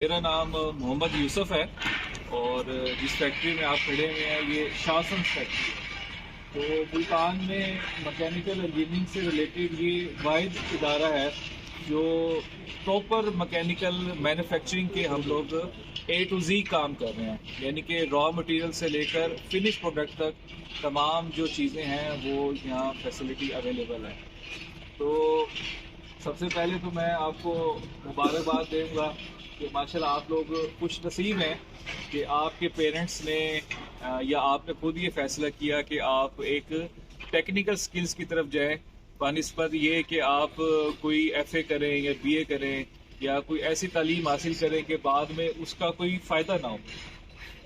میرا نام محمد یوسف ہے اور جس فیکٹری میں آپ کھڑے ہوئے ہیں یہ شاسن فیکٹری ہے۔ تو ملتان میں مکینیکل انجینئرنگ سے ریلیٹڈ یہ واحد ادارہ ہے جو پراپر مکینیکل مینوفیکچرنگ کے ہم لوگ اے ٹو زی کام کر رہے ہیں، یعنی کہ را مٹیریل سے لے کر فنش پروڈکٹ تک تمام جو چیزیں ہیں وہ یہاں فیسلٹی اویلیبل ہے۔ تو سب سے پہلے تو میں آپ کو مبارکباد دوں گا کہ ماشاءاللہ آپ لوگ خوش نصیب ہیں کہ آپ کے پیرنٹس نے یا آپ نے خود یہ فیصلہ کیا کہ آپ ایک ٹیکنیکل سکلز کی طرف جائیں، بنسبت یہ کہ آپ کوئی ایف اے کریں یا بی اے کریں یا کوئی ایسی تعلیم حاصل کریں کہ بعد میں اس کا کوئی فائدہ نہ ہو۔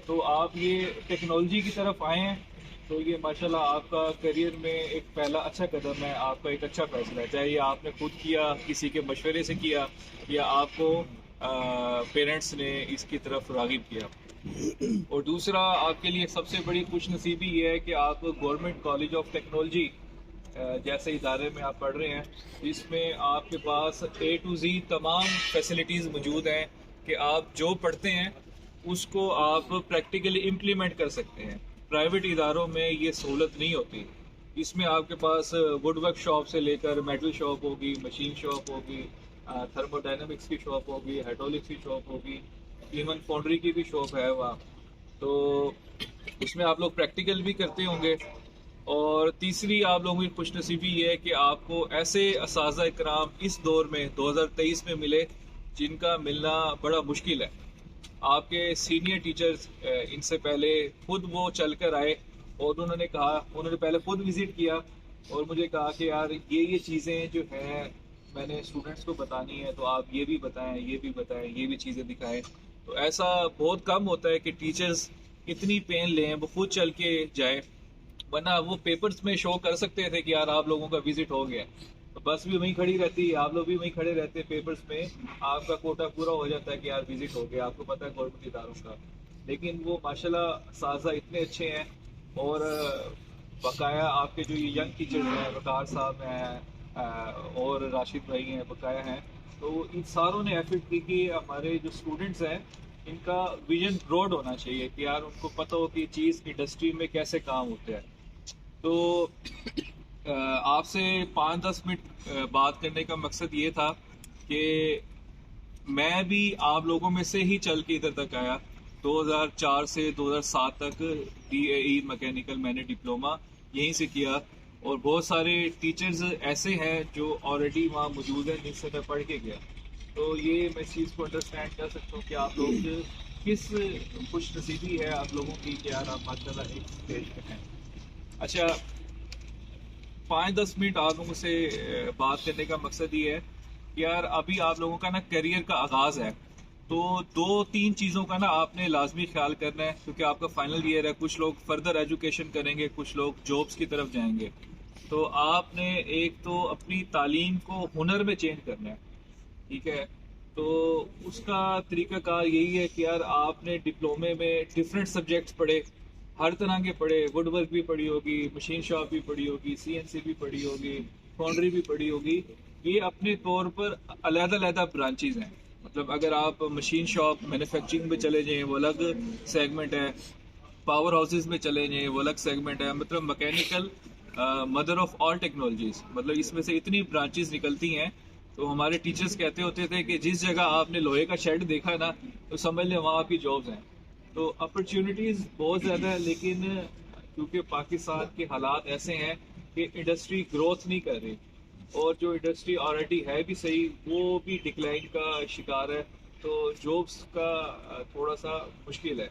تو آپ یہ ٹیکنالوجی کی طرف آئے ہیں، تو یہ ماشاءاللہ آپ کا کریئر میں ایک پہلا اچھا قدم ہے، آپ کا ایک اچھا فیصلہ ہے، چاہے یہ آپ نے خود کیا، کسی کے مشورے سے کیا یا آپ کو پیرنٹس نے اس کی طرف راغب کیا۔ اور دوسرا آپ کے لیے سب سے بڑی خوش نصیبی یہ ہے کہ آپ گورنمنٹ کالج آف ٹیکنالوجی جیسے ادارے میں آپ پڑھ رہے ہیں، جس میں آپ کے پاس اے ٹو زی تمام فیسلٹیز موجود ہیں کہ آپ جو پڑھتے ہیں اس کو آپ پریکٹیکلی امپلیمنٹ کر سکتے ہیں۔ پرائیویٹ اداروں میں یہ سہولت نہیں ہوتی۔ اس میں آپ کے پاس ووڈ ورک شاپ سے لے کر میٹل شاپ ہوگی، مشین شاپ ہوگی، تھرمو ڈائنامکس کی شاپ ہوگی، ہائیڈرولکس کی شاپ ہوگی، ایون فاؤنڈری کی بھی شاپ ہے وہاں۔ تو اس میں آپ لوگ پریکٹیکل بھی کرتے ہوں گے۔ اور تیسری آپ لوگوں کی خوش نصیبی یہ ہے کہ آپ کو ایسے اساتذہ اکرام اس دور میں 2023 میں ملے جن کا ملنا بڑا مشکل ہے۔ آپ کے سینئر ٹیچرز ان سے پہلے خود وہ چل کر آئے اور انہوں نے پہلے خود وزٹ کیا اور مجھے کہا کہ یار یہ چیزیں جو ہیں میں نے اسٹوڈنٹس کو بتانی ہے، تو آپ یہ بھی بتائیں، یہ بھی بتائیں، یہ بھی چیزیں دکھائیں۔ تو ایسا بہت کم ہوتا ہے کہ ٹیچرز اتنی پین لیں، وہ خود چل کے جائیں، ورنہ وہ پیپرز میں شو کر سکتے تھے کہ یار آپ لوگوں کا وزٹ ہو گیا، بس بھی وہیں کھڑی رہتی ہے، آپ لوگ بھی وہیں کھڑے رہتے ہیں، پیپرز میں آپ کا کوٹا پورا ہو جاتا ہے کہ یار وزٹ ہو گیا، آپ کو پتہ ہے گورنمنٹ اداروں کا۔ لیکن وہ ماشاءاللہ اساتذہ اتنے اچھے ہیں اور بقایا آپ کے جو یہ ینگ ٹیچرز ہیں، وقار صاحب ہیں اور راشد بھائی ہیں، بقایا ہیں، تو ان ساروں نے ایفرٹ کی کہ ہمارے جو اسٹوڈنٹس ہیں ان کا ویژن براڈ ہونا چاہیے کہ یار ان کو پتہ ہو کہ یہ چیز انڈسٹری میں کیسے کام ہوتا ہے۔ تو آپ سے 5-10 منٹ بات کرنے کا مقصد یہ تھا کہ میں بھی آپ لوگوں میں سے ہی چل کے ادھر تک آیا۔ 2004 سے 2007 تک ڈی اے ای مکینیکل میں نے ڈپلومہ یہیں سے کیا، اور بہت سارے ٹیچرز ایسے ہیں جو آلریڈی وہاں موجود ہیں جن سے میں پڑھ کے گیا۔ تو یہ میں چیز کو انڈرسٹینڈ کر سکتا ہوں کہ آپ لوگ کس خوش نصیبی ہے آپ لوگوں کی کہ یار آپ ماشاءاللہ ایک اسٹیج پہ ہیں۔ اچھا، 5-10 منٹ آپ لوگوں سے بات کرنے کا مقصد یہ ہے کہ یار ابھی آپ لوگوں کا نا کیریئر کا آغاز ہے، تو 2-3 چیزوں کا نا آپ نے لازمی خیال کرنا ہے، کیونکہ آپ کا فائنل ایئر ہے، کچھ لوگ فردر ایجوکیشن کریں گے، کچھ لوگ جابس کی طرف جائیں گے۔ تو آپ نے ایک تو اپنی تعلیم کو ہنر میں چینج کرنا ہے، ٹھیک ہے؟ تو اس کا طریقہ کار یہی ہے کہ یار آپ نے ڈپلومے میں ڈفرینٹ سبجیکٹس پڑھے، ہر طرح کے پڑھے، ووڈ ورک بھی پڑھی ہوگی، مشین شاپ بھی پڑھی ہوگی، سی این سی بھی پڑھی ہوگی، فاؤنڈری بھی پڑھی ہوگی۔ یہ اپنے طور پر علیحدہ علیحدہ برانچیز ہیں، مطلب اگر آپ مشین شاپ مینوفیکچرنگ میں چلے جائیں وہ الگ سیگمنٹ ہے، پاور ہاؤسز میں چلے جائیں وہ الگ سیگمنٹ ہے، مطلب mechanical mother of all technologies, مطلب اس میں سے اتنی برانچیز نکلتی ہیں۔ تو ہمارے ٹیچرز کہتے ہوتے تھے کہ جس جگہ آپ نے لوہے کا شیڈ دیکھا نا تو سمجھ لیں وہاں آپ کی جابز ہیں۔ تو اپرچونٹیز بہت زیادہ ہے، لیکن کیونکہ پاکستان کے حالات ایسے ہیں کہ انڈسٹری گروتھ نہیں کر رہی، اور جو انڈسٹری آلریڈی ہے بھی صحیح وہ بھی ڈکلائن کا شکار ہے، تو جابس کا تھوڑا سا مشکل ہے۔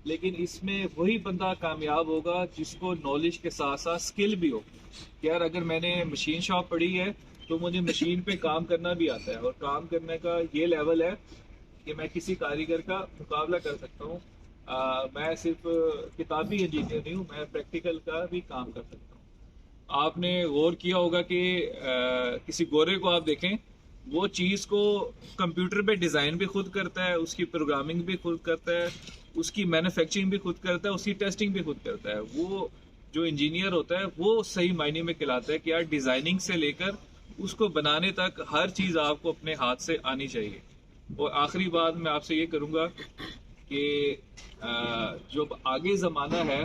لیکن اس میں وہی بندہ کامیاب ہوگا جس کو نالج کے ساتھ ساتھ اسکل بھی ہو کہ یار اگر میں نے مشین شاپ پڑھی ہے تو مجھے مشین پہ کام کرنا بھی آتا ہے، اور کام کرنے کا یہ لیول ہے کہ میں کسی کاریگر کا مقابلہ کر سکتا ہوں۔ میں صرف کتابی انجینئر نہیں ہوں، میں پریکٹیکل کا بھی کام کر سکتا ہوں۔ آپ نے غور کیا ہوگا کہ کسی گورے کو آپ دیکھیں، وہ چیز کو کمپیوٹر پہ ڈیزائن بھی خود کرتا ہے، اس کی پروگرامنگ بھی خود کرتا ہے، اس کی مینوفیکچرنگ بھی خود کرتا ہے، اس کی ٹیسٹنگ بھی خود کرتا ہے۔ وہ جو انجینئر ہوتا ہے وہ صحیح معنی میں کہلاتا ہے کہ یار ڈیزائننگ سے لے کر اس کو بنانے تک ہر چیز آپ کو اپنے ہاتھ سے آنی چاہیے۔ اور آخری بات میں آپ سے یہ کروں گا کہ جو آگے زمانہ ہے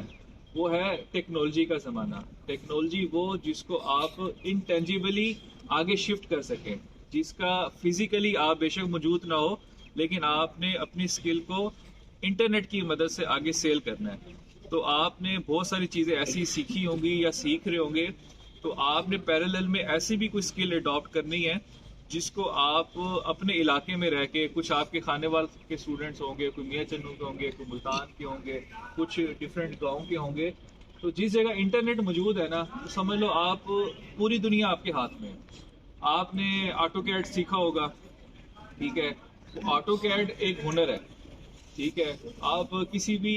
وہ ہے ٹیکنالوجی کا زمانہ. ٹیکنالوجی وہ جس کو آپ انٹینجیبلی آگے شفٹ کر سکیں، جس کا فزیکلی آپ بے شک موجود نہ ہو لیکن آپ نے اپنی اسکل کو انٹرنیٹ کی مدد سے آگے سیل کرنا ہے. تو آپ نے بہت ساری چیزیں ایسی سیکھی ہوں گی یا سیکھ رہے ہوں گے، تو آپ نے پیرالل میں ایسی بھی کوئی اسکل اڈاپٹ کرنی ہے جس کو آپ اپنے علاقے میں رہ کے، کچھ آپ کے خانے وال کے اسٹوڈنٹس ہوں گے، کوئی میاں چنو کے ہوں گے، کوئی ملتان کے ہوں گے، کچھ ڈفرینٹ گاؤں کے ہوں گے. تو جس جگہ انٹرنیٹ موجود ہے نا، تو سمجھ لو آپ پوری دنیا آپ کے ہاتھ میں ہے. آپ نے آٹو کیڈ سیکھا ہوگا، ٹھیک ہے، تو آٹو کیڈ ایک ہنر ہے، ٹھیک ہے. آپ کسی بھی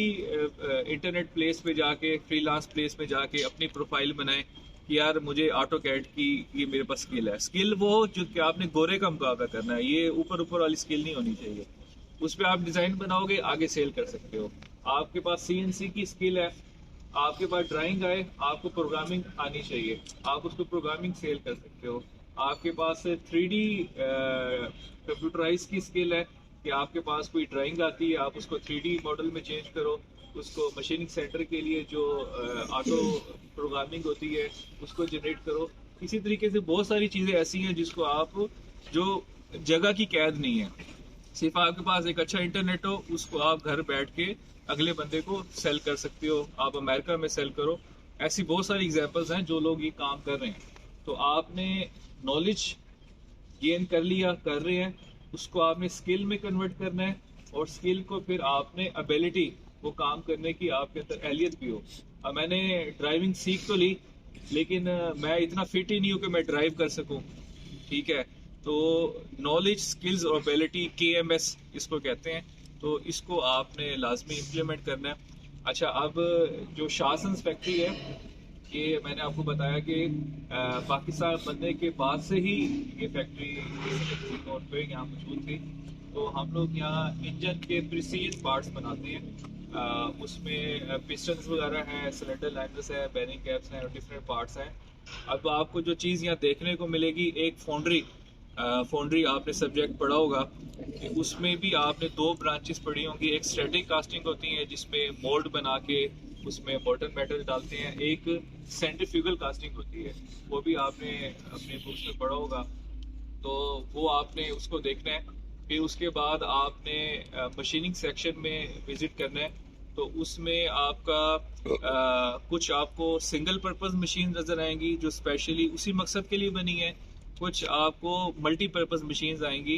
انٹرنیٹ پلیس پہ جا کے، فری لانس پلیس پہ جا کے اپنی پروفائل بنائیں کہ یار مجھے آٹو کیڈ کی یہ میرے پاس اسکل ہے. اسکل وہ جو کہ آپ نے گورے کا مقابلہ کرنا ہے، یہ اوپر اوپر والی اسکل نہیں ہونی چاہیے. اس پہ آپ ڈیزائن بناؤ گے، آگے سیل کر سکتے ہو. آپ کے پاس CNC کی اسکل ہے، آپ کے پاس ڈرائنگ آئے، آپ کو پروگرامنگ آنی چاہیے، آپ اس کو پروگرامنگ سیل کر سکتے ہو. آپ کے پاس 3D کمپیوٹرائز کی اسکل ہے کہ آپ کے پاس کوئی ڈرائنگ آتی ہے، آپ اس کو 3D ماڈل میں چینج کرو، اس کو مشیننگ سینٹر کے لیے جو آٹو پروگرامنگ ہوتی ہے اس کو جنریٹ کرو. اسی طریقے سے بہت ساری چیزیں ایسی ہیں جس کو آپ، جو جگہ کی قید نہیں ہے، صرف آپ کے پاس ایک اچھا انٹرنیٹ ہو، اس کو آپ گھر بیٹھ کے اگلے بندے کو سیل کر سکتے ہو. آپ امریکہ میں سیل کرو. ایسی بہت ساری اگزامپلز ہیں جو لوگ یہ کام کر رہے ہیں. تو آپ نے نالج گین کر لیا، کر رہے ہیں، اس کو آپ نے اسکل میں کنورٹ کرنا ہے، اور اسکل کو پھر آپ نے ابیلٹی، وہ کام کرنے کی آپ کے اندر اہلیت بھی ہو. اب میں نے ڈرائیونگ سیکھ تو لی لیکن میں اتنا فٹ ہی نہیں ہوں کہ میں ڈرائیو کر سکوں، ٹھیک ہے. تو نالج، اسکلز اور ابیلٹی، KMS اس کو کہتے ہیں، تو اس کو آپ نے لازمی امپلیمنٹ کرنا ہے. اچھا، اب جو شاہ فیکٹری ہے، یہ میں نے آپ کو بتایا کہ پاکستان بننے کے بعد سے ہی یہ فیکٹری طور پہ یہاں موجود تھی. تو ہم لوگ یہاں انجن کے پریسیز پارٹس بناتے ہیں. اس میں پسٹنز وغیرہ ہیں، سلنڈر لائنرز ہیں، بیرنگ کیپس ہیں، اور ڈفرینٹ پارٹس ہیں. اب آپ کو جو چیز یہاں دیکھنے کو ملے گی، ایک فونڈری آپ نے سبجیکٹ پڑھا ہوگا کہ اس میں بھی آپ نے 2 برانچز پڑھی ہوں گی. ایک اسٹیٹک کاسٹنگ ہوتی ہے جس میں مولڈ بنا کے اس میں مولٹن میٹل ڈالتے ہیں، ایک سینٹریفیوگل کاسٹنگ ہوتی ہے، وہ بھی آپ نے اپنے بکس میں پڑھا ہوگا. تو وہ آپ نے اس کو دیکھنا ہے. پھر اس کے بعد آپ نے مشیننگ سیکشن میں وزٹ کرنا ہے. تو اس میں آپ کا کچھ آپ کو سنگل پرپز مشین نظر آئیں گی جو اسپیشلی اسی مقصد کے لیے بنی ہے. کچھ آپ کو ملٹی پرپز مشینز آئیں گی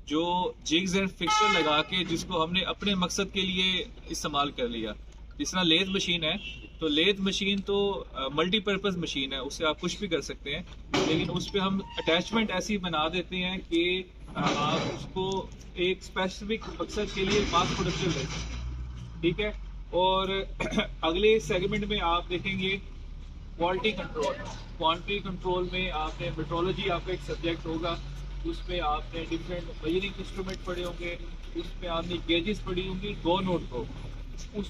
جو جگز اینڈ فکسچر لگا کے، جس کو ہم نے اپنے مقصد کے لیے استعمال کر لیا. جس طرح لیتھ مشین ہے، تو لیتھ مشین تو ملٹی پرپز مشین ہے، اس سے آپ کچھ بھی کر سکتے ہیں، لیکن اس پہ ہم اٹیچمنٹ ایسی بنا دیتے ہیں کہ آپ اس کو ایک اسپیسیفک مقصد کے لیے ماس پروڈکشن لے سکیں، ٹھیک ہے. اور اگلے سیگمنٹ میں آپ دیکھیں گے کوالٹی کنٹرول. کوالٹی کنٹرول میں آپ نے میٹرولوجی، آپ کا ایک سبجیکٹ ہوگا، اس میں آپ نے ڈفرینٹ میجرنگ انسٹرومنٹ پڑھے ہوں گے، اس میں آپ نے گیجز پڑھی ہوں گی 2 نوٹ کو.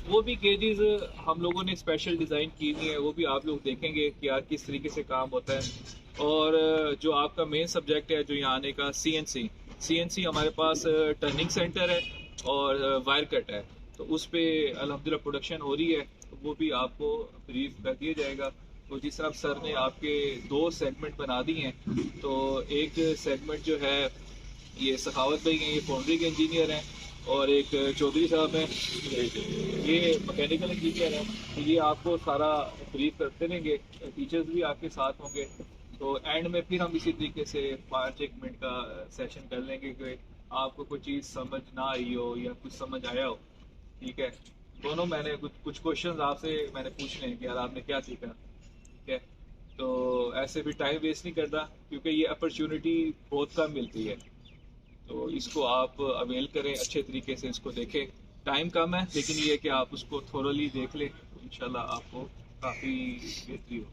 وہ بھی گیجز ہم لوگوں نے اسپیشل ڈیزائن کی ہوئی ہیں، وہ بھی آپ لوگ دیکھیں گے کہ یار کس طریقے سے کام ہوتا ہے. اور جو آپ کا مین سبجیکٹ ہے جو یہاں آنے کا، CNC ہمارے پاس ٹرننگ سینٹر ہے اور وائر کٹ ہے. تو اس پہ الحمدللہ پروڈکشن ہو رہی ہے، تو وہ بھی آپ کو بریف کر دیا جائے گا. تو جس طرح سر نے آپ کے 2 سیگمنٹ بنا دی ہیں، تو ایک سیگمنٹ جو ہے یہ سخاوت بھائی ہیں، یہ فاؤنڈری کے انجینئر ہیں، اور ایک چودھری صاحب ہیں، یہ مکینیکل انجینئر ہیں. تو یہ آپ کو سارا بریف کرتے رہیں گے، ٹیچرز بھی آپ کے ساتھ ہوں گے. تو اینڈ میں پھر ہم اسی طریقے سے 5-1 منٹ کا سیشن کر لیں گے کہ آپ کو کوئی چیز سمجھ نہ آئی ہو یا کچھ سمجھ آیا ہو، ٹھیک ہے. دونوں میں نے کچھ کوشچنز آپ سے میں نے پوچھنے ہیں کہ یار آپ نے کیا سیکھا، ٹھیک ہے. تو ایسے بھی ٹائم ویسٹ نہیں کرتا کیونکہ یہ اپرچونٹی بہت کم ملتی ہے. تو اس کو آپ اویل کریں، اچھے طریقے سے اس کو دیکھیں. ٹائم کم ہے لیکن یہ ہے کہ آپ اس کو تھورلی دیکھ لیں، تو انشاءاللہ آپ کو کافی بہتری ہو.